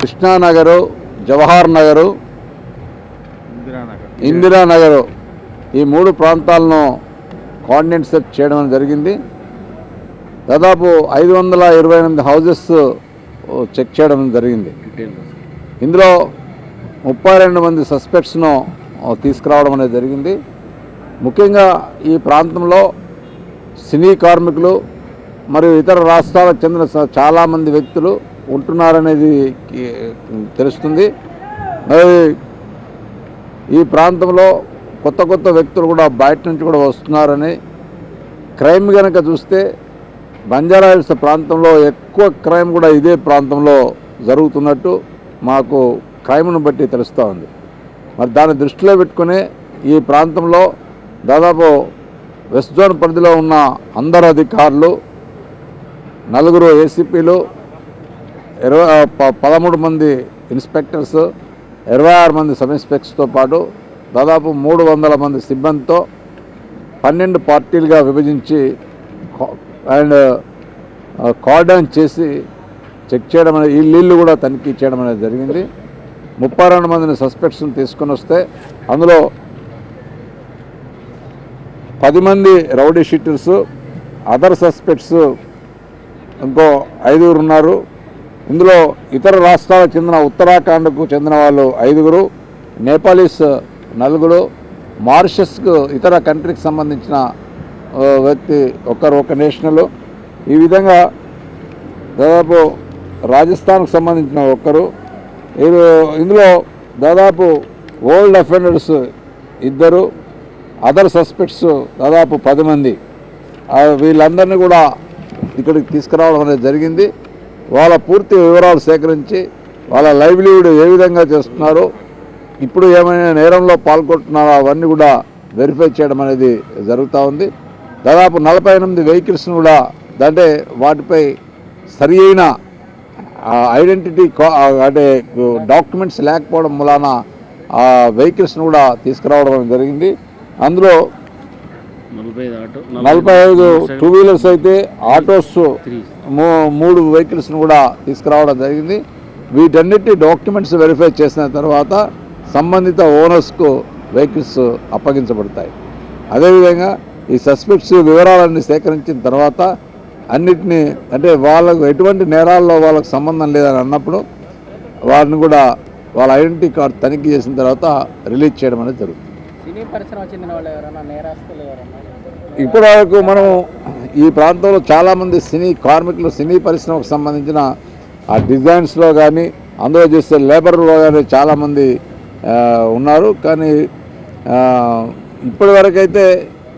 కృష్ణానగరు, జవహర్ నగరు, ఇందిరానగరు ఈ 3 ప్రాంతాలను coordinate set చేయడం జరిగింది. దాదాపు 528 హౌజెస్ చెక్ చేయడం జరిగింది. ఇందులో 32 మంది సస్పెక్ట్స్ను తీసుకురావడం అనేది జరిగింది. ముఖ్యంగా ఈ ప్రాంతంలో సినీ కార్మికులు మరియు ఇతర రాష్ట్రాలకు చెందిన చాలామంది వ్యక్తులు ఉంటున్నారనేది తెలుస్తుంది. మరి ఈ ప్రాంతంలో కొత్త వ్యక్తులు కూడా బయట నుంచి కూడా వస్తున్నారని, క్రైమ్ కనుక చూస్తే బంజారాహిల్స్ ప్రాంతంలో ఎక్కువ క్రైమ్ కూడా ఇదే ప్రాంతంలో జరుగుతున్నట్టు మాకు క్రైమ్ను బట్టి తెలుస్తూ ఉంది. మరి దాన్ని దృష్టిలో పెట్టుకుని ఈ ప్రాంతంలో దాదాపు వెస్ట్ జోన్ పరిధిలో ఉన్న అందరు అధికారులు, 4 ఏసీపీలు, 13 మంది ఇన్స్పెక్టర్స్, 26 మంది సబ్ ఇన్స్పెక్టర్స్తో పాటు దాదాపు 300 మంది సిబ్బందితో 12 పార్టీలుగా విభజించి అండ్ కార్డన్ చేసి చెక్ చేయడం అనేది, ఇల్లు కూడా తనిఖీ చేయడం అనేది జరిగింది. 32 మందిని సస్పెక్ట్స్ని తీసుకొని వస్తే అందులో 10 మంది రౌడీ షీటర్స్, అదర్ సస్పెక్ట్స్ ఇంకో 5 ఉన్నారు. ఇందులో ఇతర రాష్ట్రాలకు చెందిన ఉత్తరాఖండ్కు చెందిన వాళ్ళు 5, నేపాలీస్ 4, మారిషస్కు ఇతర కంట్రీకి సంబంధించిన వ్యక్తి ఒక నేషనల్. ఈ విధంగా దాదాపు రాజస్థాన్కు సంబంధించిన 1, ఇందులో దాదాపు ఓల్డ్ అఫెండర్స్ 2, అదర్ సస్పెక్ట్స్ దాదాపు 10 మంది. వీళ్ళందరినీ కూడా ఇక్కడికి తీసుకురావడం అనేది జరిగింది. వాళ్ళ పూర్తి వివరాలు సేకరించి వాళ్ళ లైవ్లీహుడ్ ఏ విధంగా చేస్తున్నారో, ఇప్పుడు ఏమైనా నేరంలో పాల్గొంటున్నారో అవన్నీ కూడా వెరిఫై చేయడం అనేది జరుగుతూ ఉంది. దాదాపు 48 వెహికల్స్ను కూడా, అంటే వాటిపై సరి అయిన ఐడెంటిటీ అంటే డాక్యుమెంట్స్ లేకపోవడం మూలాన ఆ వెహికల్స్ను కూడా తీసుకురావడం జరిగింది. అందులో 45 2 వీలర్స్ అయితే, ఆటోస్ 3 వెహికల్స్ను కూడా తీసుకురావడం జరిగింది. వీటన్నిటి డాక్యుమెంట్స్ వెరిఫై చేసిన తర్వాత సంబంధిత ఓనర్స్కు వెహికల్స్ అప్పగించబడతాయి. అదేవిధంగా ఈ సస్పెక్ట్స్ వివరాలన్నీ సేకరించిన తర్వాత అన్నిటినీ, అంటే వాళ్ళకు ఎటువంటి నేరాల్లో వాళ్ళకు సంబంధం లేదని అన్నప్పుడు వారిని కూడా వాళ్ళ ఐడెంటిటీ కార్డు తనిఖీ చేసిన తర్వాత రిలీజ్ చేయడం అనేది జరుగుతుంది. ఇప్పటి వరకు మనం ఈ ప్రాంతంలో చాలామంది సినీ కార్మికులు, సినీ పరిశ్రమకు సంబంధించిన ఆ డిజైన్స్లో కానీ అందులో చేసే లేబర్లో కానీ చాలామంది ఉన్నారు. కానీ ఇప్పటి వరకైతే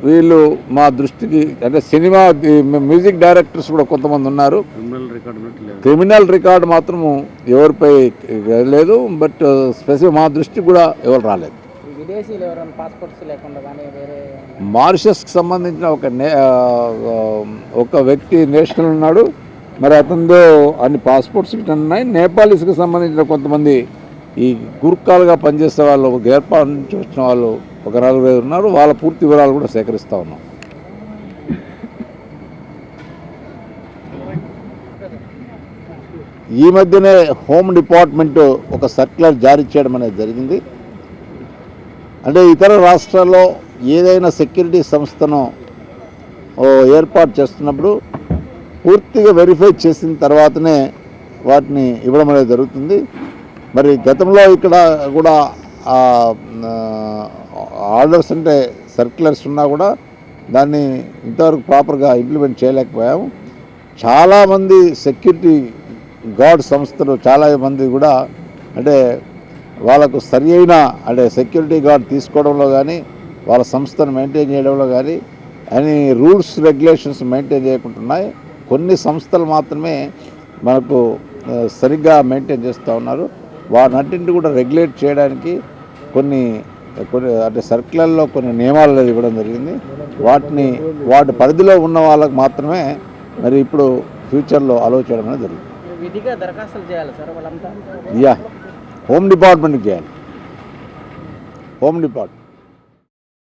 వీళ్ళు మా దృష్టికి, అంటే సినిమా మ్యూజిక్ డైరెక్టర్స్ కూడా కొంతమంది ఉన్నారు. క్రిమినల్ రికార్డు మాత్రము ఎవరిపై లేదు, బట్ స్పెసిఫిక్ మా దృష్టికి కూడా ఎవరు రాలేదు. మారిషస్కి సంబంధించిన ఒక వ్యక్తి నేషనల్ ఉన్నాడు. మరి అతనితో అన్ని పాస్పోర్ట్స్ ఉన్నాయి. నేపాలీస్కి సంబంధించిన కొంతమంది ఈ గుర్కాలుగా పనిచేసే వాళ్ళు, ఏర్పాటు నుంచి వచ్చిన వాళ్ళు ఒక 4-5 ఉన్నారు. వాళ్ళ పూర్తి వివరాలు కూడా సేకరిస్తూ ఉన్నాం. ఈ మధ్యనే హోమ్ డిపార్ట్మెంట్ ఒక సర్క్యులర్ జారీ చేయడం అనేది జరిగింది. అంటే ఇతర రాష్ట్రాల్లో ఏదైనా సెక్యూరిటీ సంస్థను ఏర్పాటు చేస్తున్నప్పుడు పూర్తిగా వెరిఫై చేసిన తర్వాతనే వాటిని ఇవ్వడం అనేది జరుగుతుంది. మరి గతంలో ఇక్కడ కూడా ఆర్డర్స్ అంటే సర్క్యులర్స్ ఉన్నా కూడా దాన్ని ఇంతవరకు ప్రాపర్గా ఇంప్లిమెంట్ చేయలేకపోయాము. చాలామంది సెక్యూరిటీ గార్డ్ సంస్థలు చాలామంది కూడా, అంటే వాళ్ళకు సరి అయిన, అంటే సెక్యూరిటీ గార్డ్ తీసుకోవడంలో కానీ వాళ్ళ సంస్థను మెయింటైన్ చేయడంలో కానీ అని రూల్స్ రెగ్యులేషన్స్ మెయింటైన్ చేయకుంటున్నాయి. కొన్ని సంస్థలు మాత్రమే మనకు సరిగ్గా మెయింటైన్ చేస్తూ ఉన్నారు. వాటిని కూడా రెగ్యులేట్ చేయడానికి కొన్ని అంటే సర్క్యులర్లో కొన్ని నియమాలు అనేది ఇవ్వడం జరిగింది. వాటి పరిధిలో ఉన్న వాళ్ళకు మాత్రమే మరి ఇప్పుడు ఫ్యూచర్లో అలో చేయడం అనేది జరుగుతుంది. హోమ్ డిపార్ట్మెంట్కి చేయాలి. Home department